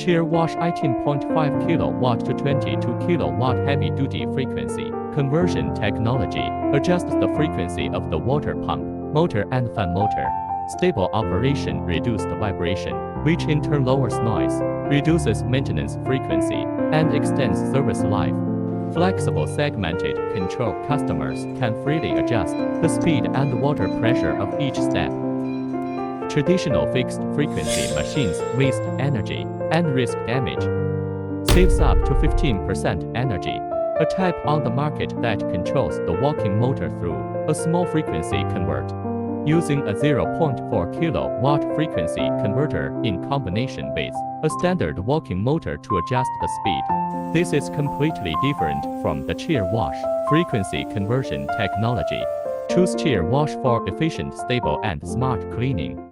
Chair wash 18.5 kilowatt to 22 kilowatt heavy-duty frequency conversion technology adjusts the frequency of the water pump, motor and fan motor. Stable operation reduces vibration, which in turn lowers noise, reduces maintenance frequency, and extends service life. Flexible segmented control. Customers can freely adjust the speed and water pressure of each step. Traditional fixed frequency machines waste energy and risk damage. Saves up to 15% energy. A type on the market that controls the walking motor through a small frequency convert, using a 0.4 kilowatt frequency converter in combination with a standard walking motor to adjust the speed. This is completely different from the chair wash frequency conversion technology. Choose chair wash for efficient, stable, and smart cleaning.